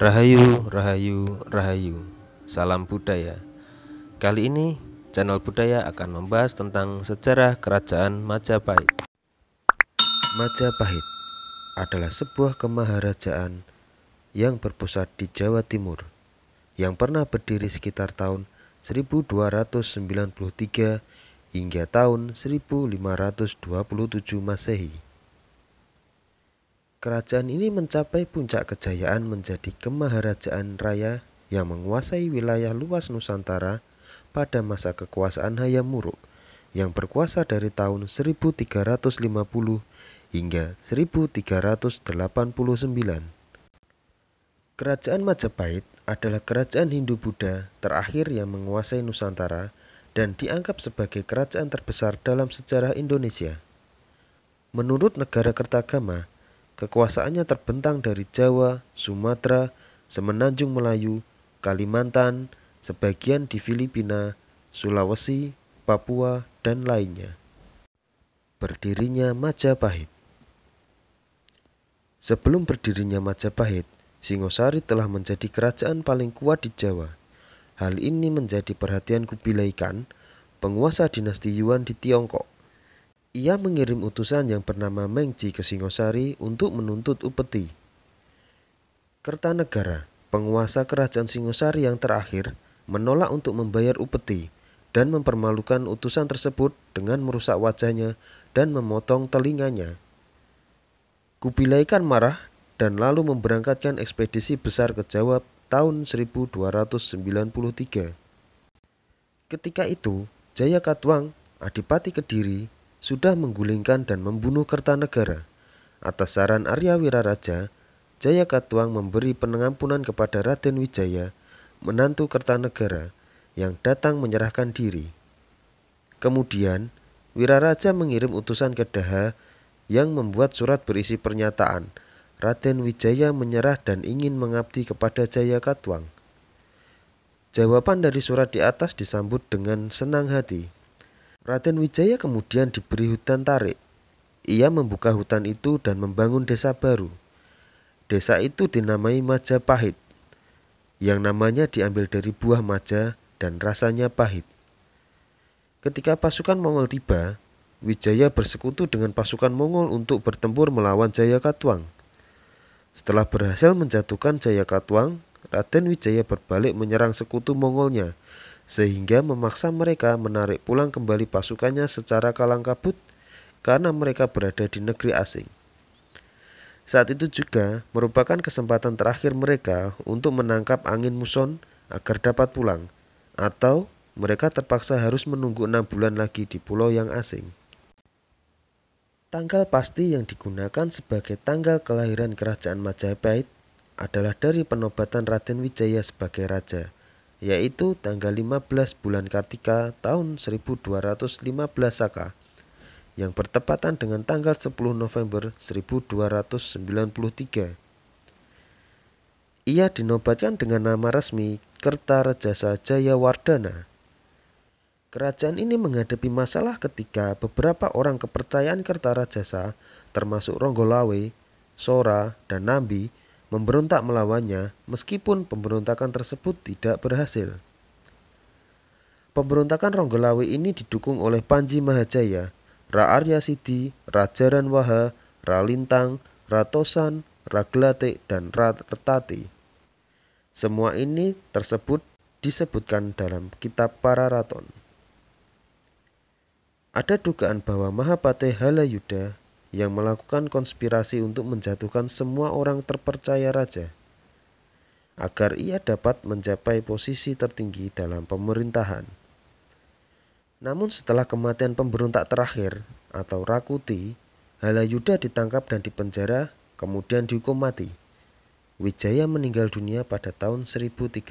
Rahayu, rahayu, rahayu. Salam budaya. Kali ini channel budaya akan membahas tentang sejarah kerajaan Majapahit. Majapahit adalah sebuah kemaharajaan yang berpusat di Jawa Timur yang pernah berdiri sekitar tahun 1293 hingga tahun 1527 Masehi. Kerajaan ini mencapai puncak kejayaan menjadi kemaharajaan raya yang menguasai wilayah luas Nusantara pada masa kekuasaan Hayam Wuruk yang berkuasa dari tahun 1350 hingga 1389. Kerajaan Majapahit adalah kerajaan Hindu-Buddha terakhir yang menguasai Nusantara dan dianggap sebagai kerajaan terbesar dalam sejarah Indonesia. Menurut Negara Kertagama, kekuasaannya terbentang dari Jawa, Sumatera, Semenanjung Melayu, Kalimantan, sebagian di Filipina, Sulawesi, Papua, dan lainnya. Berdirinya Majapahit. Sebelum berdirinya Majapahit, Singosari telah menjadi kerajaan paling kuat di Jawa. Hal ini menjadi perhatian Kubilai Khan, penguasa dinasti Yuan di Tiongkok. Ia mengirim utusan yang bernama Mengji ke Singosari untuk menuntut upeti. Kertanegara, penguasa kerajaan Singosari yang terakhir, menolak untuk membayar upeti dan mempermalukan utusan tersebut dengan merusak wajahnya dan memotong telinganya. Kubilai Khan marah dan lalu memberangkatkan ekspedisi besar ke Jawa tahun 1293. Ketika itu, Jayakatwang, Adipati Kediri, sudah menggulingkan dan membunuh Kertanegara. Atas saran Arya Wiraraja, Jayakatwang memberi pengampunan kepada Raden Wijaya, menantu Kertanegara, yang datang menyerahkan diri. Kemudian, Wiraraja mengirim utusan ke Daha yang membuat surat berisi pernyataan Raden Wijaya menyerah dan ingin mengabdi kepada Jayakatwang. Jawaban dari surat di atas disambut dengan senang hati. Raden Wijaya kemudian diberi hutan tarik. Ia membuka hutan itu dan membangun desa baru. Desa itu dinamai Majapahit, yang namanya diambil dari buah maja dan rasanya pahit. Ketika pasukan Mongol tiba, Wijaya bersekutu dengan pasukan Mongol untuk bertempur melawan Jayakatwang. Setelah berhasil menjatuhkan Jayakatwang, Raden Wijaya berbalik menyerang sekutu Mongolnya, sehingga memaksa mereka menarik pulang kembali pasukannya secara kalang kabut karena mereka berada di negeri asing. Saat itu juga merupakan kesempatan terakhir mereka untuk menangkap angin muson agar dapat pulang, atau mereka terpaksa harus menunggu 6 bulan lagi di pulau yang asing. Tanggal pasti yang digunakan sebagai tanggal kelahiran kerajaan Majapahit adalah dari penobatan Raden Wijaya sebagai raja, yaitu tanggal 15 bulan Kartika tahun 1215 Saka, yang bertepatan dengan tanggal 10 November 1293. Ia dinobatkan dengan nama resmi Kertarejasa Jayawardhana. Kerajaan ini menghadapi masalah ketika beberapa orang kepercayaan Kertarejasa, termasuk Ronggolawe, Sora, dan Nambi, memberontak melawannya meskipun pemberontakan tersebut tidak berhasil. Pemberontakan Ronggolawe ini didukung oleh Panji Mahajaya, Ra Arya Sidi, Raja Ranwaha, Ra Lintang, Ra Tosan, Ra Glatik, dan Ra Retati. Semua ini disebutkan dalam kitab Pararaton. Ada dugaan bahwa Mahapate Halayudha yang melakukan konspirasi untuk menjatuhkan semua orang terpercaya raja, agar ia dapat mencapai posisi tertinggi dalam pemerintahan. Namun setelah kematian pemberontak terakhir atau Rakuti, Halayudha ditangkap dan dipenjara, kemudian dihukum mati. Wijaya meninggal dunia pada tahun 1309.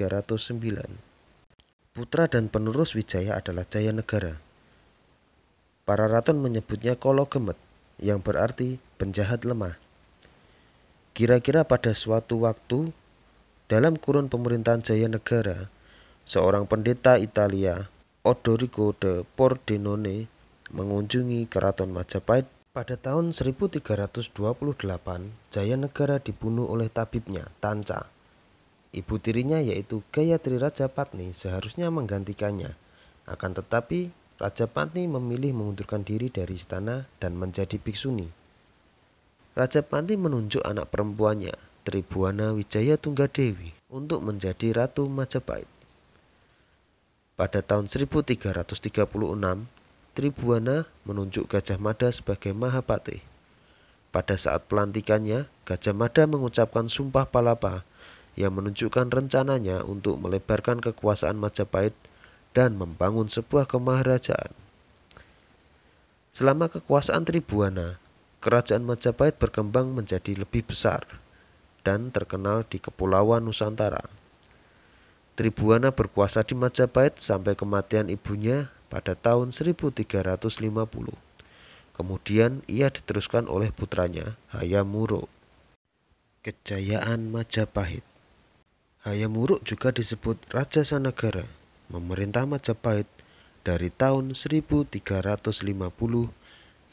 Putra dan penerus Wijaya adalah Jayanegara. Pararaton menyebutnya Kolo Gemet, yang berarti penjahat lemah. Kira-kira pada suatu waktu, dalam kurun pemerintahan Jayanegara, seorang pendeta Italia, Odorico de Pordenone, mengunjungi keraton Majapahit. Pada tahun 1328, Jayanegara dibunuh oleh tabibnya, Tanca. ibu tirinya yaitu Gayatri Rajapatni seharusnya menggantikannya. Akan tetapi, Rajapatni memilih mengundurkan diri dari istana dan menjadi bhiksuni. Rajapatni menunjuk anak perempuannya, Tribhuwana Wijaya Tunggadewi, untuk menjadi Ratu Majapahit. Pada tahun 1336, Tribhuwana menunjuk Gajah Mada sebagai Mahapatih. Pada saat pelantikannya, Gajah Mada mengucapkan Sumpah Palapa yang menunjukkan rencananya untuk melebarkan kekuasaan Majapahit dan membangun sebuah kemaharajaan. Selama kekuasaan Tribhuwana, kerajaan Majapahit berkembang menjadi lebih besar dan terkenal di Kepulauan Nusantara. Tribhuwana berkuasa di Majapahit sampai kematian ibunya pada tahun 1350. Kemudian ia diteruskan oleh putranya, Hayam Wuruk. Kejayaan Majapahit. Hayam Wuruk juga disebut Raja Sanagara, memerintah Majapahit dari tahun 1350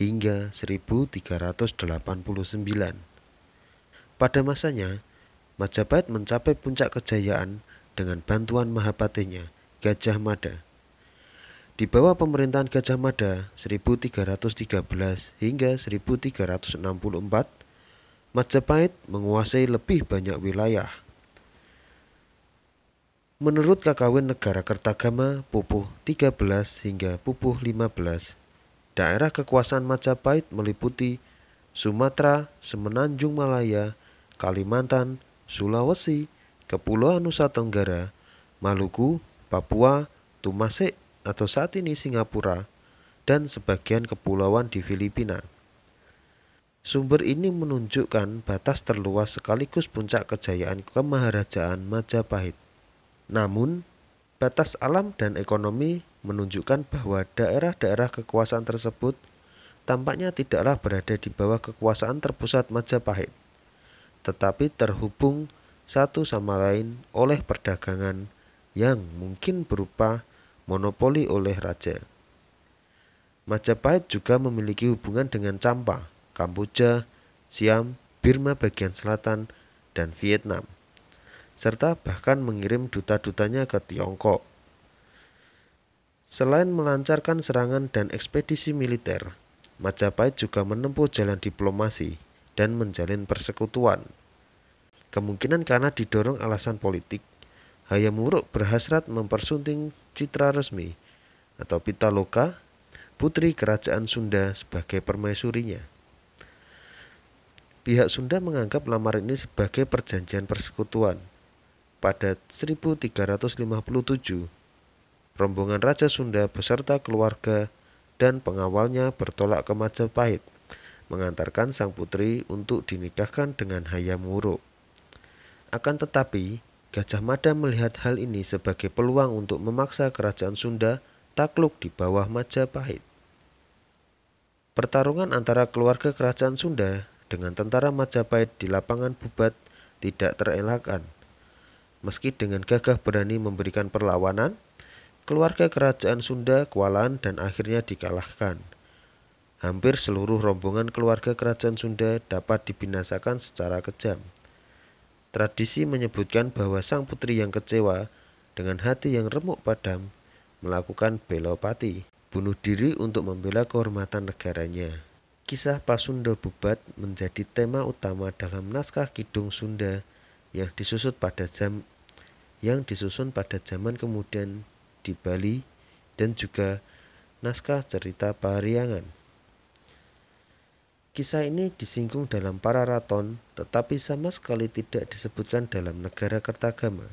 hingga 1389. Pada masanya, Majapahit mencapai puncak kejayaan dengan bantuan Mahapatihnya, Gajah Mada. Di bawah pemerintahan Gajah Mada 1313 hingga 1364, Majapahit menguasai lebih banyak wilayah. Menurut Kakawin Negara Kertagama Pupuh 13 hingga Pupuh 15, daerah kekuasaan Majapahit meliputi Sumatera, Semenanjung Malaya, Kalimantan, Sulawesi, Kepulauan Nusa Tenggara, Maluku, Papua, Tumasik atau saat ini Singapura, dan sebagian kepulauan di Filipina. Sumber ini menunjukkan batas terluas sekaligus puncak kejayaan kemaharajaan Majapahit. Namun, batas alam dan ekonomi menunjukkan bahwa daerah-daerah kekuasaan tersebut tampaknya tidaklah berada di bawah kekuasaan terpusat Majapahit, tetapi terhubung satu sama lain oleh perdagangan yang mungkin berupa monopoli oleh raja. Majapahit juga memiliki hubungan dengan Champa, Kamboja, Siam, Burma bagian selatan, dan Vietnam, serta bahkan mengirim duta-dutanya ke Tiongkok. Selain melancarkan serangan dan ekspedisi militer, Majapahit juga menempuh jalan diplomasi dan menjalin persekutuan. Kemungkinan karena didorong alasan politik, Hayam Wuruk berhasrat mempersunting citra resmi atau Pitaloka, putri kerajaan Sunda, sebagai permaisurinya. Pihak Sunda menganggap lamaran ini sebagai perjanjian persekutuan. Pada 1357, rombongan Raja Sunda beserta keluarga dan pengawalnya bertolak ke Majapahit, mengantarkan sang putri untuk dinikahkan dengan Hayam Wuruk. Akan tetapi, Gajah Mada melihat hal ini sebagai peluang untuk memaksa kerajaan Sunda takluk di bawah Majapahit. Pertarungan antara keluarga kerajaan Sunda dengan tentara Majapahit di lapangan Bubat tidak terelakkan. Meski dengan gagah berani memberikan perlawanan, keluarga kerajaan Sunda kewalahan dan akhirnya dikalahkan. Hampir seluruh rombongan keluarga kerajaan Sunda dapat dibinasakan secara kejam. Tradisi menyebutkan bahwa sang putri yang kecewa dengan hati yang remuk padam melakukan belopati, bunuh diri untuk membela kehormatan negaranya. Kisah Pasunda Bubat menjadi tema utama dalam naskah Kidung Sunda yang disusun pada zaman kemudian di Bali dan juga naskah cerita Pariangan. Kisah ini disinggung dalam Pararaton, tetapi sama sekali tidak disebutkan dalam Negara Kertagama.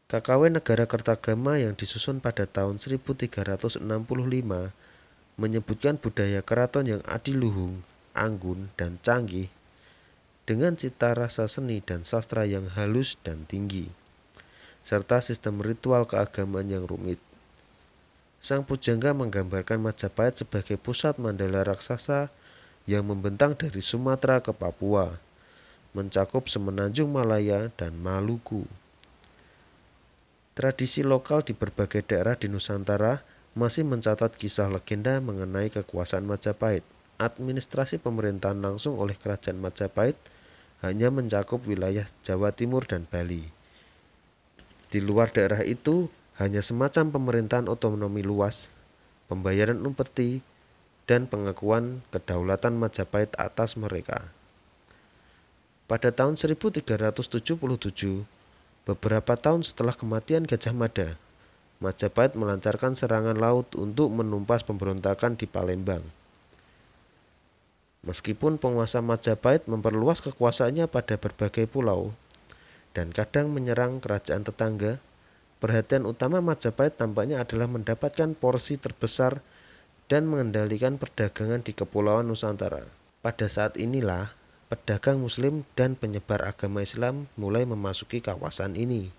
Kakawin Negara Kertagama yang disusun pada tahun 1365 menyebutkan budaya keraton yang adiluhung, anggun, dan canggih dengan cita rasa seni dan sastra yang halus dan tinggi, serta sistem ritual keagamaan yang rumit. Sang pujangga menggambarkan Majapahit sebagai pusat mandala raksasa yang membentang dari Sumatera ke Papua, mencakup Semenanjung Malaya dan Maluku. Tradisi lokal di berbagai daerah di Nusantara masih mencatat kisah legenda mengenai kekuasaan Majapahit. Administrasi pemerintahan langsung oleh Kerajaan Majapahit hanya mencakup wilayah Jawa Timur dan Bali. Di luar daerah itu hanya semacam pemerintahan otonomi luas, pembayaran upeti, dan pengakuan kedaulatan Majapahit atas mereka. Pada tahun 1377, beberapa tahun setelah kematian Gajah Mada, Majapahit melancarkan serangan laut untuk menumpas pemberontakan di Palembang. Meskipun penguasa Majapahit memperluas kekuasaannya pada berbagai pulau dan kadang menyerang kerajaan tetangga, perhatian utama Majapahit tampaknya adalah mendapatkan porsi terbesar dan mengendalikan perdagangan di Kepulauan Nusantara. Pada saat inilah, pedagang Muslim dan penyebar agama Islam mulai memasuki kawasan ini.